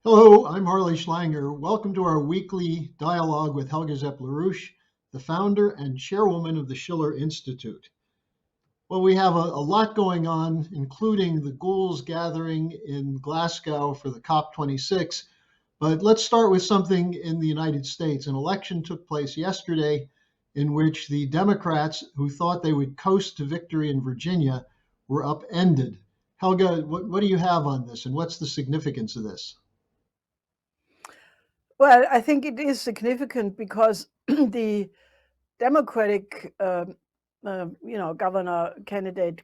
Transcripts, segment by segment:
Hello, I'm Harley Schlanger. Welcome to our weekly dialogue with Helga Zepp-LaRouche, the founder and chairwoman of the Schiller Institute. Well, we have a lot going on, including the Ghouls gathering in Glasgow for the COP26. But let's start with something in the United States. An election took place yesterday in which the Democrats, who thought they would coast to victory in Virginia, were upended. Helga, what do you have on this, and what's the significance of this? Well, I think it is significant because the Democratic, governor candidate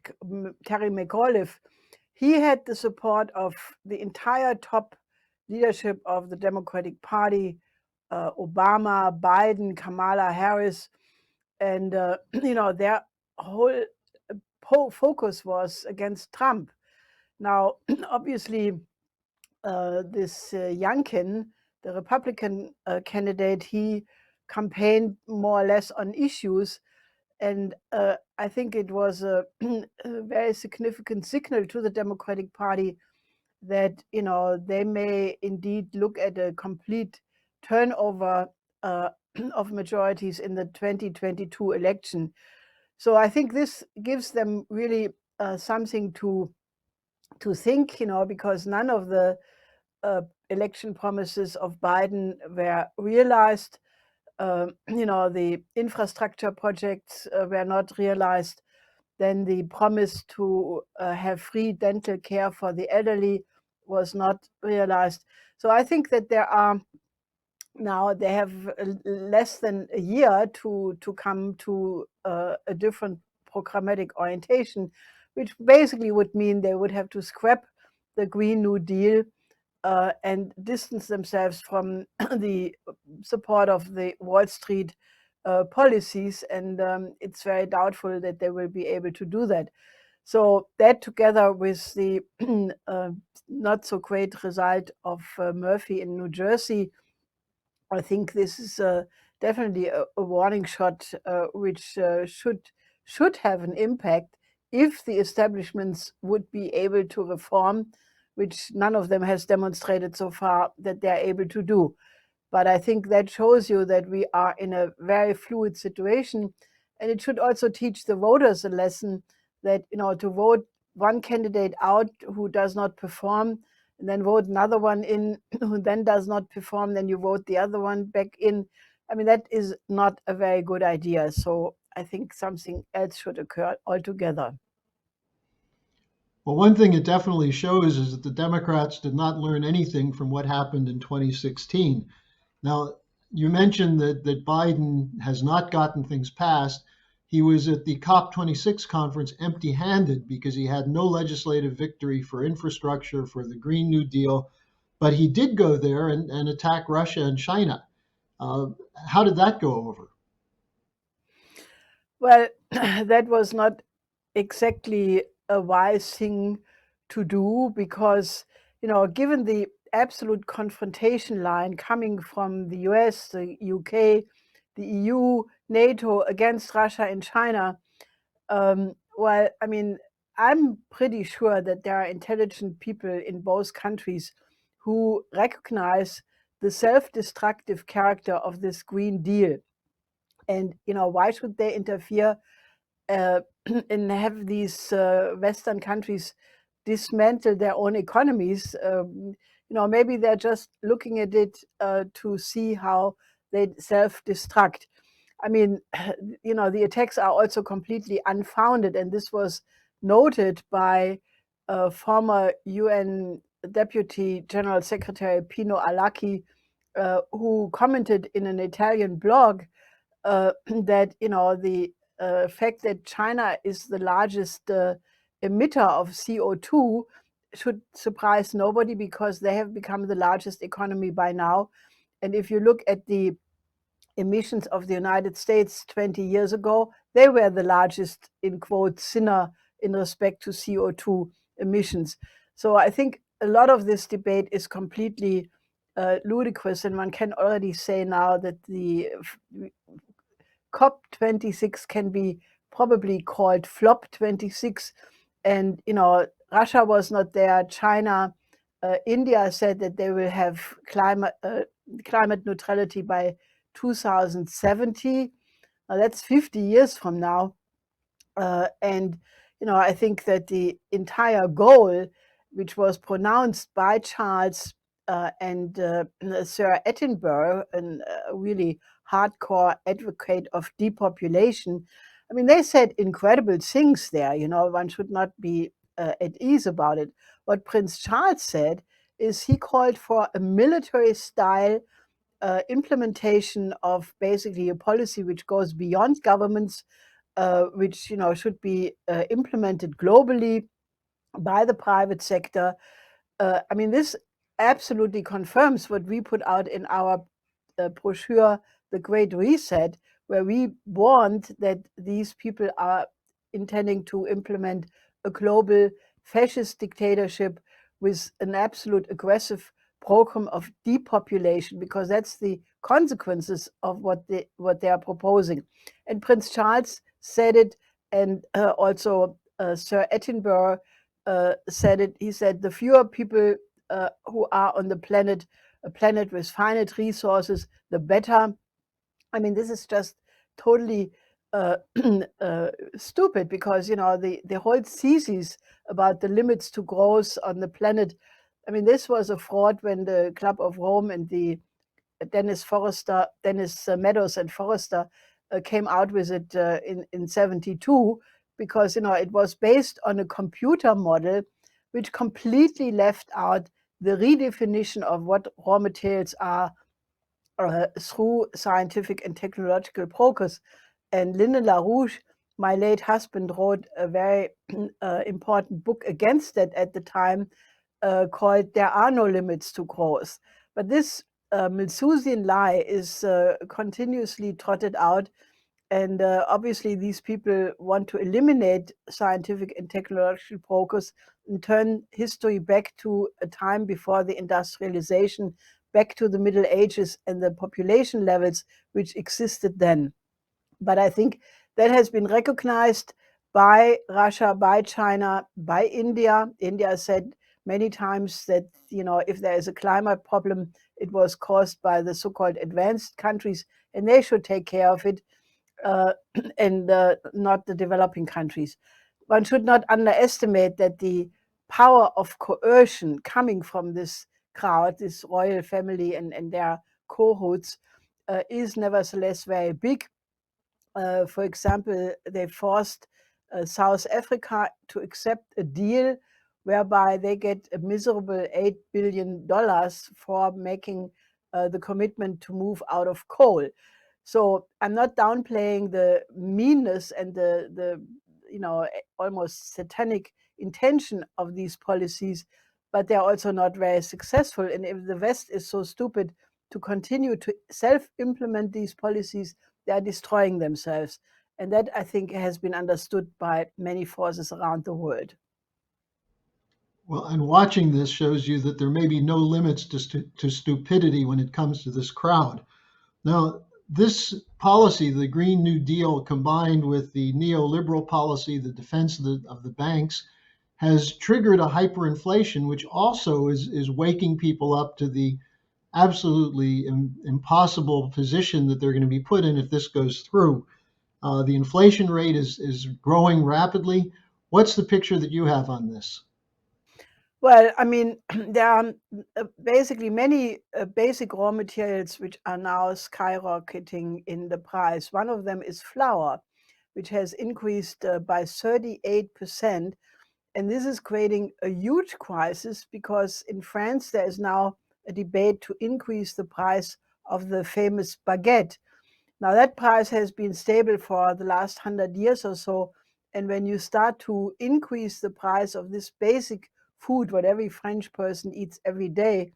Terry McAuliffe, he had the support of the entire top leadership of the Democratic Party, Obama, Biden, Kamala Harris, and their whole focus was against Trump. Now, obviously, this Youngkin, the Republican candidate, he campaigned more or less on issues. And I think it was a very significant signal to the Democratic Party that, they may indeed look at a complete turnover of majorities in the 2022 election. So I think this gives them really something to think, because none of the election promises of Biden were realized. The infrastructure projects were not realized. Then the promise to have free dental care for the elderly was not realized. So I think that they have less than a year to come to a different programmatic orientation, which basically would mean they would have to scrap the Green New Deal and distance themselves from the support of the Wall Street policies. And it's very doubtful that they will be able to do that. So that, together with the not so great result of Murphy in New Jersey, I think this is definitely a warning shot, which should have an impact if the establishments would be able to reform, which none of them has demonstrated so far that they're able to do. But I think that shows you that we are in a very fluid situation, and it should also teach the voters a lesson that, to vote one candidate out who does not perform and then vote another one in who then does not perform, then you vote the other one back in. I mean, that is not a very good idea. So I think something else should occur altogether. Well, one thing it definitely shows is that the Democrats did not learn anything from what happened in 2016. Now, you mentioned that Biden has not gotten things passed. He was at the COP26 conference empty handed because he had no legislative victory for infrastructure, for the Green New Deal, but he did go there and attack Russia and China. Uh, how did that go over? Well, that was not exactly a wise thing to do because, given the absolute confrontation line coming from the US, the UK, the EU, NATO against Russia and China, well, I mean, I'm pretty sure that there are intelligent people in both countries who recognize the self destructive character of this Green Deal. And, why should they interfere uh, and have these Western countries dismantle their own economies? Maybe they're just looking at it to see how they self destruct. I mean, the attacks are also completely unfounded, and this was noted by former UN Deputy General Secretary Pino Arlacchi, who commented in an Italian blog that the fact that China is the largest emitter of CO2 should surprise nobody because they have become the largest economy by now. And if you look at the emissions of the United States 20 years ago, they were the largest, in quote, sinner in respect to CO2 emissions. So I think a lot of this debate is completely ludicrous, and one can already say now that the COP26 can be probably called Flop 26. And, Russia was not there, China India said that they will have climate neutrality by 2070. That's 50 years from now. And I think that the entire goal, which was pronounced by Charles and Sir Attenborough, a really hardcore advocate of depopulation, I mean, they said incredible things there. One should not be at ease about it. What Prince Charles said is he called for a military style implementation of basically a policy which goes beyond governments, which should be implemented globally by the private sector. I mean, this absolutely confirms what we put out in our brochure, The Great Reset, where we warned that these people are intending to implement a global fascist dictatorship with an absolute aggressive program of depopulation, because that's the consequences of what they are proposing. And Prince Charles said it, and also Sir Attenborough said it. He said the fewer people who are on the planet, a planet with finite resources, the better. I mean, this is just totally stupid, because the whole thesis about the limits to growth on the planet, I mean, this was a fraud when the Club of Rome and the Dennis Meadows and Forrester came out with it in 72, because it was based on a computer model which completely left out the redefinition of what raw materials are through scientific and technological progress. And Linda LaRouche, my late husband, wrote a very important book against that at the time, called There Are No Limits to Growth. But this Malthusian lie is continuously trotted out. And obviously, these people want to eliminate scientific and technological progress and turn history back to a time before the industrialization, back to the Middle Ages and the population levels which existed then. But I think that has been recognized by Russia, by China, by India. India said many times that, if there is a climate problem, it was caused by the so-called advanced countries, and they should take care of it, and not the developing countries. One should not underestimate that the power of coercion coming from this crowd, this royal family and their cohorts, is nevertheless very big. For example, they forced South Africa to accept a deal whereby they get a miserable $8 billion for making the commitment to move out of coal. So I'm not downplaying the meanness and the almost satanic intention of these policies, but they're also not very successful. And if the West is so stupid to continue to self-implement these policies, they are destroying themselves. And that, I think, has been understood by many forces around the world. Well, and watching this shows you that there may be no limits to stupidity when it comes to this crowd. Now, this policy, the Green New Deal, combined with the neoliberal policy, the defense of the banks, has triggered a hyperinflation, which also is waking people up to the absolutely impossible position that they're going to be put in if this goes through. The inflation rate is growing rapidly. What's the picture that you have on this? Well, I mean, there are basically many basic raw materials which are now skyrocketing in the price. One of them is flour, which has increased by 38%. And this is creating a huge crisis, because in France there is now a debate to increase the price of the famous baguette. Now, that price has been stable for the last 100 years or so. And when you start to increase the price of this basic food, what every French person eats every day,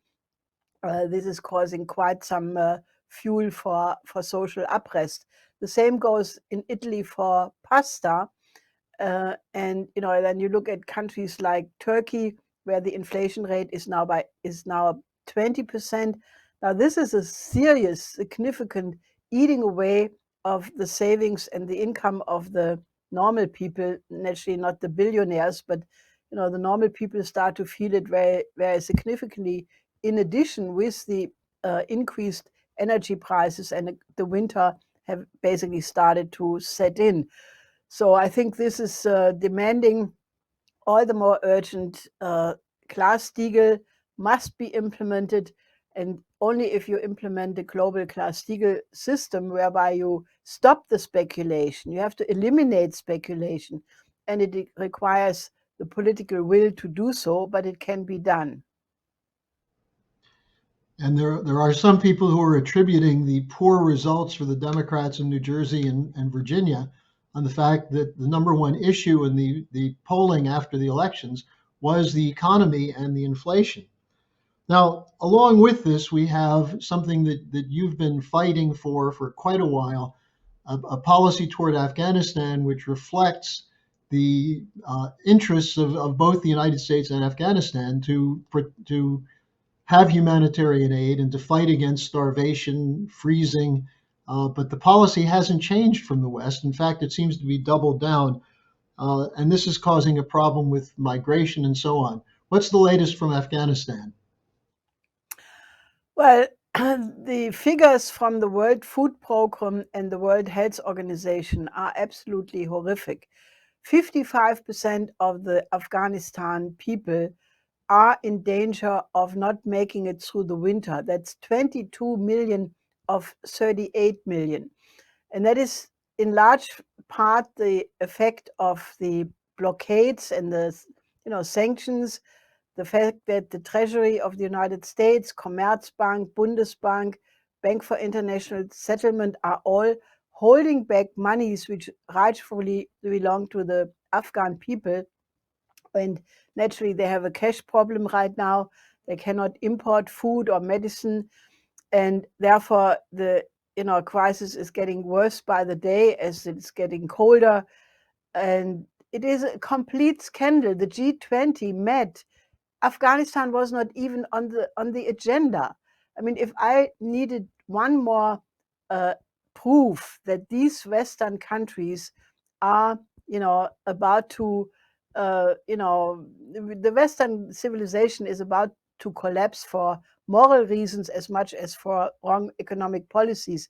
this is causing quite some fuel for social unrest. The same goes in Italy for pasta. And then you look at countries like Turkey, where the inflation rate is now 20%. Now, this is a serious, significant eating away of the savings and the income of the normal people, naturally not the billionaires, but the normal people start to feel it very, very significantly. In addition, with the increased energy prices and the winter have basically started to set in. So I think this is demanding all the more urgent. Glass-Steagall must be implemented, and only if you implement the global Glass-Steagall system, whereby you stop the speculation, you have to eliminate speculation, and it requires the political will to do so, but it can be done. And there are some people who are attributing the poor results for the Democrats in New Jersey and Virginia on the fact that the number one issue in the polling after the elections was the economy and the inflation. Now, along with this, we have something that you've been fighting for quite a while, a policy toward Afghanistan which reflects the interests of both the United States and Afghanistan to have humanitarian aid and to fight against starvation, freezing. But the policy hasn't changed from the West. In fact, it seems to be doubled down. And this is causing a problem with migration and so on. What's the latest from Afghanistan? Well, the figures from the World Food Programme and the World Health Organization are absolutely horrific. 55% of the Afghanistan people are in danger of not making it through the winter. That's 22 million of 38 million. And that is in large part the effect of the blockades and the sanctions, the fact that the Treasury of the United States, Commerzbank, Bundesbank, Bank for International Settlement are all holding back monies which rightfully belong to the Afghan people. And naturally, they have a cash problem right now. They cannot import food or medicine. And therefore, the crisis is getting worse by the day as it's getting colder. And it is a complete scandal. The G20 met. Afghanistan was not even on the agenda. I mean, if I needed one more proof that these Western countries are, about to, the Western civilization is about to collapse for moral reasons as much as for wrong economic policies.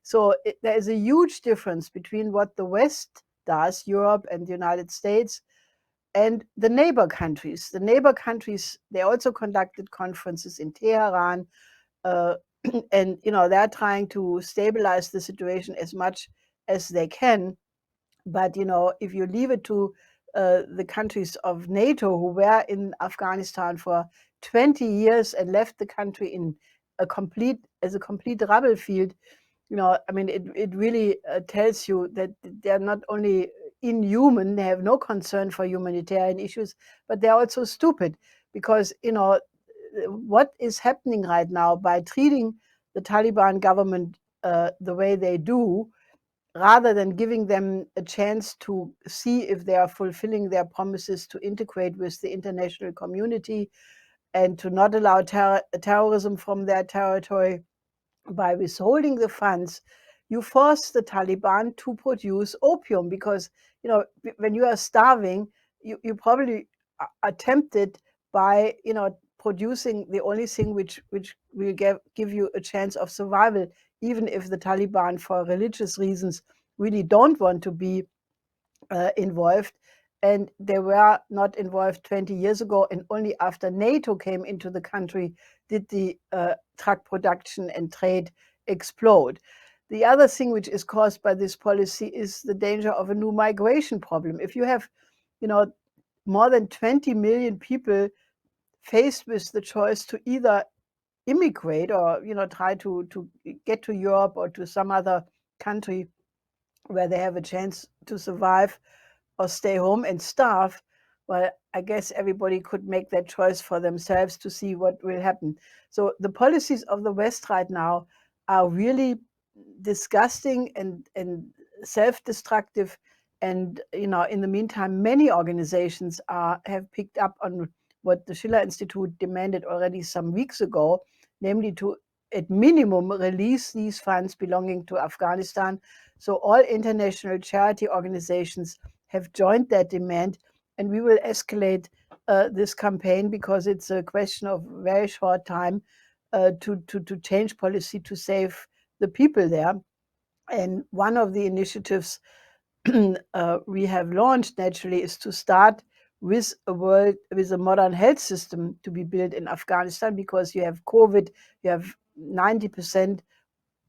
So there is a huge difference between what the West does, Europe and the United States, and the neighbor countries. The neighbor countries, they also conducted conferences in Tehran, and they're trying to stabilize the situation as much as they can. But if you leave it to the countries of NATO who were in Afghanistan for 20 years and left the country in a complete rubble field, I mean, it really tells you that they're not only inhuman, they have no concern for humanitarian issues, but they're also stupid because, what is happening right now by treating the Taliban government the way they do, rather than giving them a chance to see if they are fulfilling their promises to integrate with the international community and to not allow terrorism from their territory. By withholding the funds, you force the Taliban to produce opium because, when you are starving, you probably are tempted by, producing the only thing which will give you a chance of survival, even if the Taliban, for religious reasons, really don't want to be involved. And they were not involved 20 years ago, and only after NATO came into the country did the drug production and trade explode. The other thing which is caused by this policy is the danger of a new migration problem. If you have, more than 20 million people faced with the choice to either immigrate or, try to get to Europe or to some other country where they have a chance to survive, or stay home and starve, well, I guess everybody could make that choice for themselves to see what will happen. So the policies of the West right now are really disgusting and self-destructive. And in the meantime, many organizations have picked up on what the Schiller Institute demanded already some weeks ago, namely to, at minimum, release these funds belonging to Afghanistan. So all international charity organizations have joined that demand, and we will escalate this campaign, because it's a question of very short time to change policy to save the people there. And one of the initiatives we have launched naturally is to start with a modern health system to be built in Afghanistan, because you have COVID, you have 90%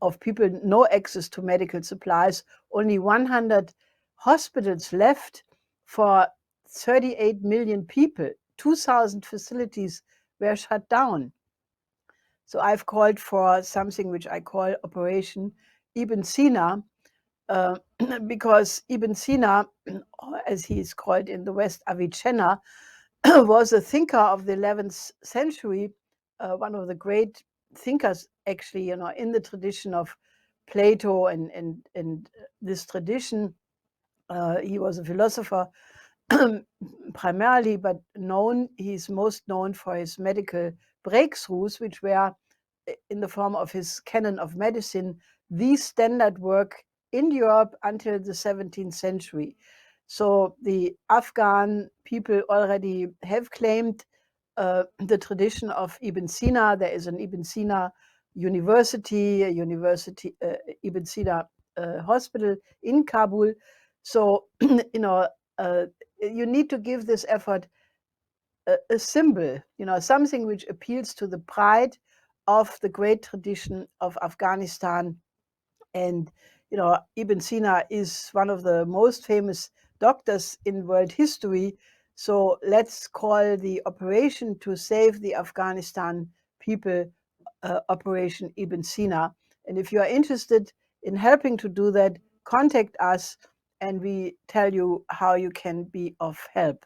of people no access to medical supplies, only 100 hospitals left for 38 million people. 2,000 facilities were shut down. So I've called for something which I call Operation Ibn Sina, because Ibn Sina, as he is called in the West, Avicenna, was a thinker of the 11th century, one of the great thinkers, actually, in the tradition of Plato and this tradition. He was a philosopher primarily, but he's most known for his medical breakthroughs, which were in the form of his canon of medicine, the standard work in Europe until the 17th century. So the Afghan people already have claimed the tradition of Ibn Sina. There is an Ibn Sina university, Ibn Sina hospital in Kabul. So, you need to give this effort a symbol, something which appeals to the pride of the great tradition of Afghanistan. And, Ibn Sina is one of the most famous doctors in world history. So let's call the operation to save the Afghanistan people Operation Ibn Sina. And if you are interested in helping to do that, contact us and we tell you how you can be of help.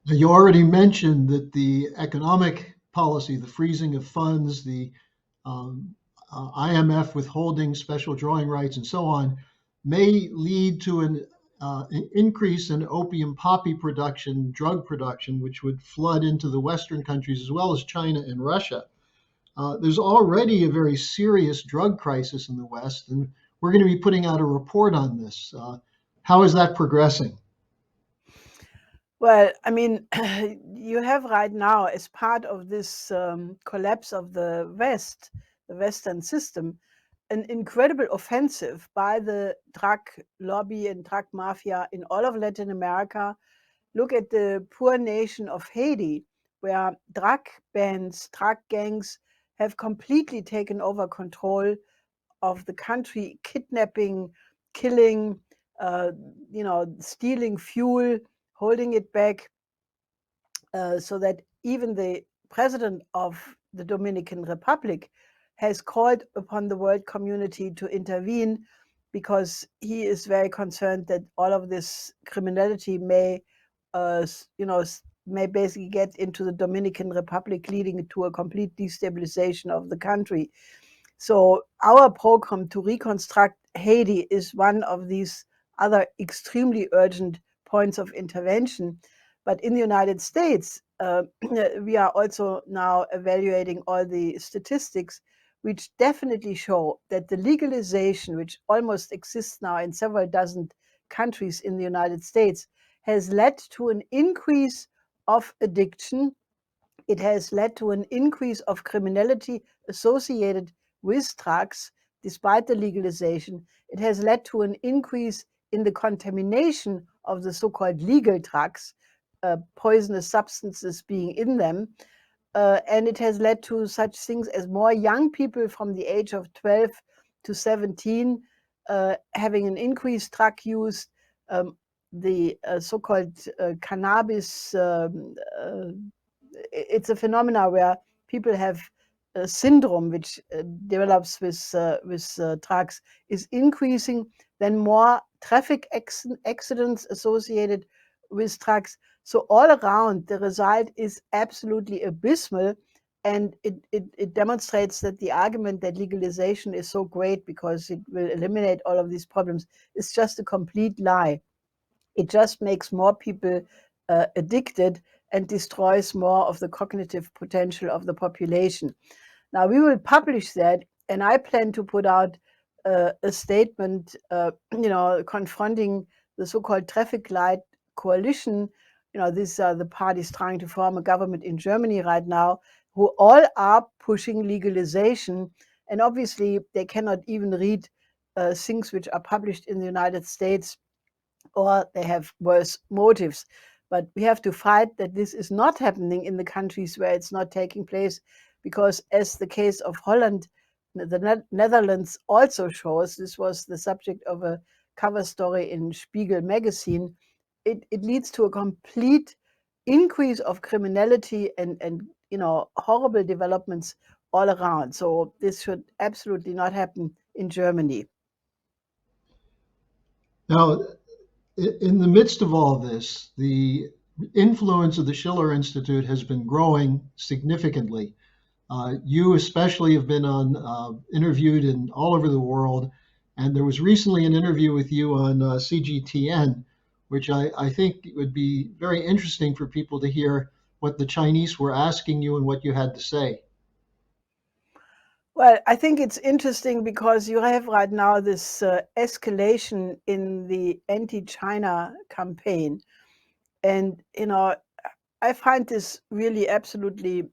You already mentioned that the economic policy, the freezing of funds, the um, IMF withholding special drawing rights, and so on, may lead to an increase in opium poppy production, drug production, which would flood into the Western countries as well as China and Russia. There's already a very serious drug crisis in the West, and we're going to be putting out a report on this. How is that progressing? Well, I mean, you have right now, as part of this collapse of the West, the Western system, an incredible offensive by the drug lobby and drug mafia in all of Latin America. Look at the poor nation of Haiti, where drug bands, drug gangs have completely taken over control of the country, kidnapping, killing, stealing fuel, holding it back, so that even the president of the Dominican Republic has called upon the world community to intervene, because he is very concerned that all of this criminality may, may basically get into the Dominican Republic, leading to a complete destabilization of the country. So our program to reconstruct Haiti is one of these other extremely urgent points of intervention. But in the United States, we are also now evaluating all the statistics, which definitely show that the legalization, which almost exists now in several dozen countries in the United States, has led to an increase of addiction. It has led to an increase of criminality associated with drugs, despite the legalization. It has led to an increase in the contamination of the so-called legal drugs, poisonous substances being in them. And it has led to such things as more young people from the age of 12 to 17 having an increased drug use. The so-called cannabis, it's a phenomena where people have a syndrome which develops with drugs, is increasing. Then more traffic accidents associated with drugs. So all around, the result is absolutely abysmal. And it demonstrates that the argument that legalization is so great because it will eliminate all of these problems is just a complete lie. It just makes more people addicted and destroys more of the cognitive potential of the population. Now, we will publish that, and I plan to put out a statement, confronting the so-called traffic light coalition, these are the parties trying to form a government in Germany right now, who all are pushing legalization. And obviously, they cannot even read things which are published in the United States, or they have worse motives. But we have to fight that this is not happening in the countries where it's not taking place, because as the case of Holland, the Netherlands also shows, this was the subject of a cover story in Spiegel magazine, it leads to a complete increase of criminality and horrible developments all around. So this should absolutely not happen in Germany. Now, in the midst of all this, the influence of the Schiller Institute has been growing significantly. You especially have been interviewed in all over the world, and there was recently an interview with you on CGTN, which I think would be very interesting for people to hear what the Chinese were asking you and what you had to say. Well, I think it's interesting because you have right now this escalation in the anti-China campaign. And, I find this really absolutely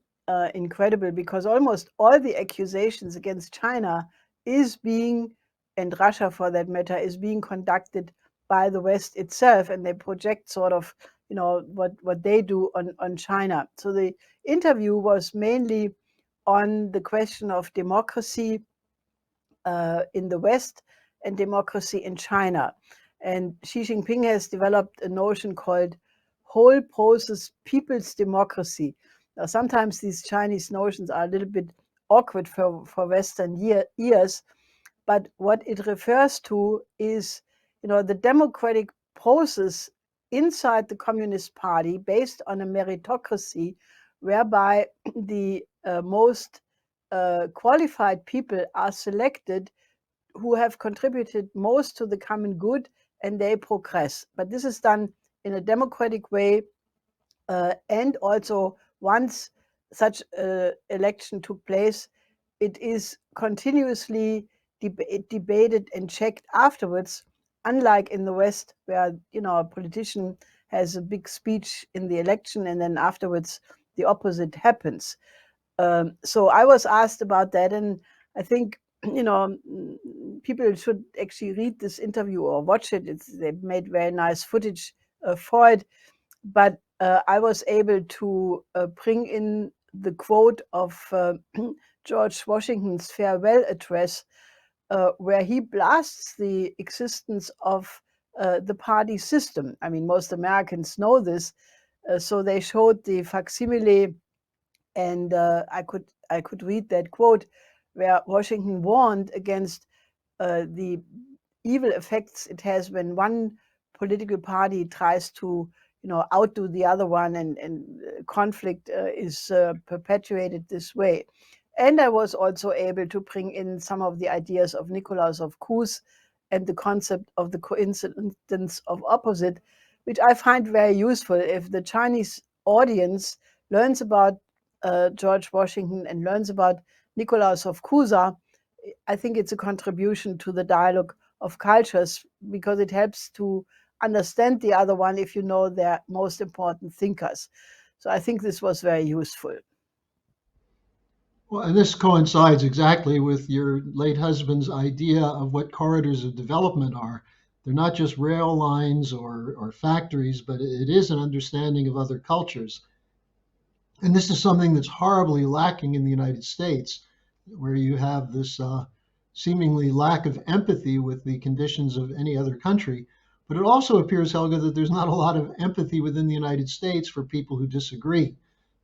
incredible, because almost all the accusations against China is being, and Russia for that matter, is being conducted by the West itself, and they project sort of, what they do on China. So the interview was mainly on the question of democracy in the West and democracy in China. And Xi Jinping has developed a notion called whole process people's democracy. Now, sometimes these Chinese notions are a little bit awkward for Western ears, but what it refers to is, the democratic process inside the Communist Party based on a meritocracy, whereby the most qualified people are selected, who have contributed most to the common good, and they progress. But this is done in a democratic way, and also once such election took place, it is continuously debated and checked afterwards, unlike in the West, where a politician has a big speech in the election and then afterwards the opposite happens. So I was asked about that, and I think people should actually read this interview or watch it. They've made very nice footage for it. But I was able to bring in the quote of George Washington's farewell address, where he blasts the existence of the party system. I mean, most Americans know this, so they showed the facsimile, and I could read that quote, where Washington warned against the evil effects it has when one political party tries to outdo the other one, and conflict is perpetuated this way. And I was also able to bring in some of the ideas of Nicolaus of Cruz and the concept of the coincidence of opposite, which I find very useful. If the Chinese audience learns about George Washington and learns about Nicolaus of Cusa, I think it's a contribution to the dialogue of cultures, because it helps to understand the other one if you know their most important thinkers. So I think this was very useful. Well, and this coincides exactly with your late husband's idea of what corridors of development are. They're not just rail lines or factories, but it is an understanding of other cultures. And this is something that's horribly lacking in the United States, where you have this seemingly lack of empathy with the conditions of any other country. But it also appears, Helga, that there's not a lot of empathy within the United States for people who disagree.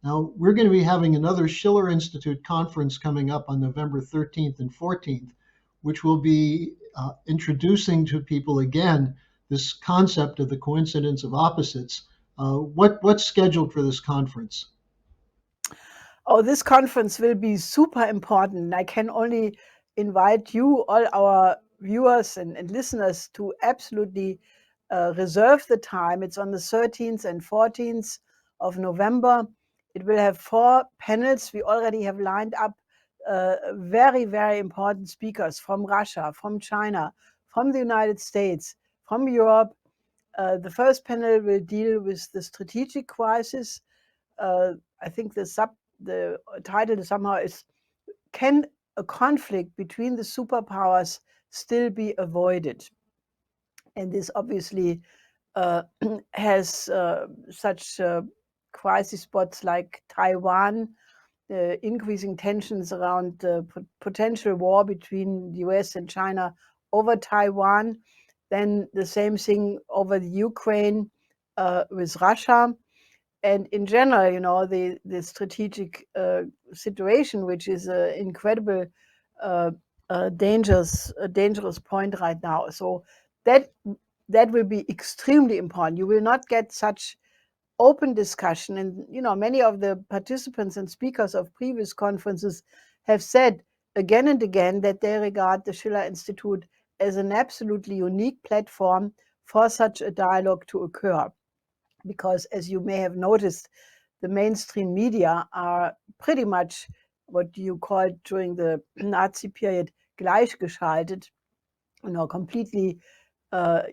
Now, we're going to be having another Schiller Institute conference coming up on November 13th and 14th, which will be introducing to people again this concept of the coincidence of opposites. What's scheduled for this conference? Oh, this conference will be super important. I can only invite you, all our viewers and listeners, to absolutely reserve the time. It's on the 13th and 14th of November. It will have 4 panels. We already have lined up very, very important speakers from Russia, from China, from the United States, from Europe, The first panel will deal with the strategic crisis. I think the title somehow is, can a conflict between the superpowers still be avoided? And this obviously has such crisis spots like Taiwan, increasing tensions around the potential war between the US and China over Taiwan. Then the same thing over the Ukraine with Russia. And in general, the strategic situation, which is an incredible dangerous point right now. So that will be extremely important. You will not get such open discussion. And many of the participants and speakers of previous conferences have said again and again that they regard the Schiller Institute as an absolutely unique platform for such a dialogue to occur. Because as you may have noticed, the mainstream media are pretty much what you called during the Nazi period gleichgeschaltet, completely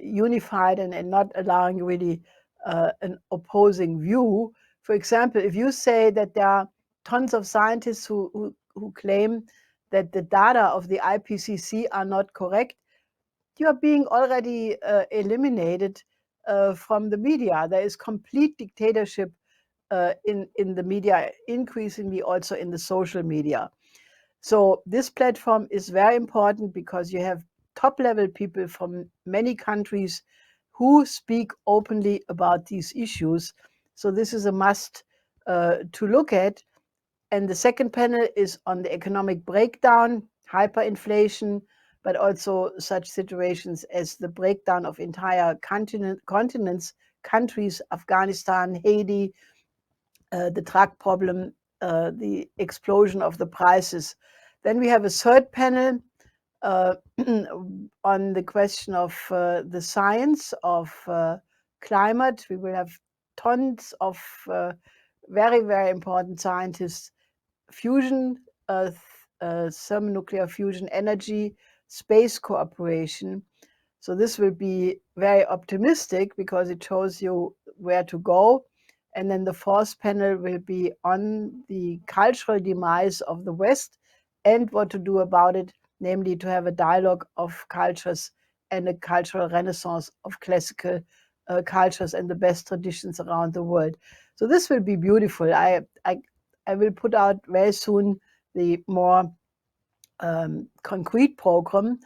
unified and not allowing really an opposing view. For example, if you say that there are tons of scientists who claim that the data of the IPCC are not correct, you are being already eliminated from the media. There is complete dictatorship in the media, increasingly also in the social media. So this platform is very important because you have top-level people from many countries who speak openly about these issues. So this is a must to look at. And the second panel is on the economic breakdown, hyperinflation, but also such situations as the breakdown of entire continents, countries, Afghanistan, Haiti, the drug problem, the explosion of the prices. Then we have a third panel on the question of the science of climate. We will have tons of very, very important scientists, fusion, thermonuclear fusion energy, space cooperation. So this will be very optimistic because it shows you where to go. And then the fourth panel will be on the cultural demise of the West and what to do about it, namely to have a dialogue of cultures and a cultural renaissance of classical cultures and the best traditions around the world. So this will be beautiful. I will put out very soon the more concrete program.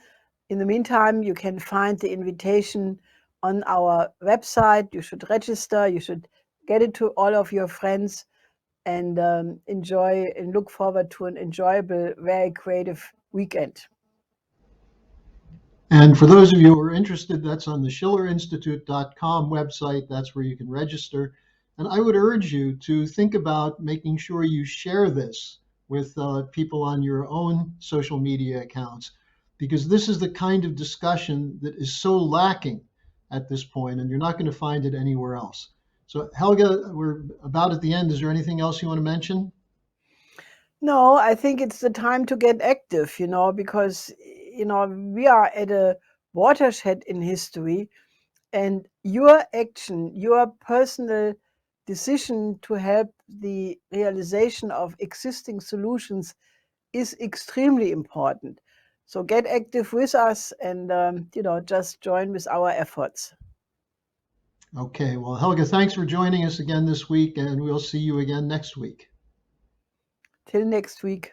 In the meantime, you can find the invitation on our website. You should register. You should get it to all of your friends and enjoy and look forward to an enjoyable, very creative weekend. And for those of you who are interested, that's on the schillerinstitute.com website. That's where you can register. And I would urge you to think about making sure you share this with people on your own social media accounts, because this is the kind of discussion that is so lacking at this point, and you're not going to find it anywhere else. So, Helga, we're about at the end. Is there anything else you want to mention? No, I think it's the time to get active, because, we are at a watershed in history, and your action, your personal decision to help the realization of existing solutions is extremely important. So get active with us and, just join with our efforts. Okay, well, Helga, thanks for joining us again this week, and we'll see you again next week. Till next week.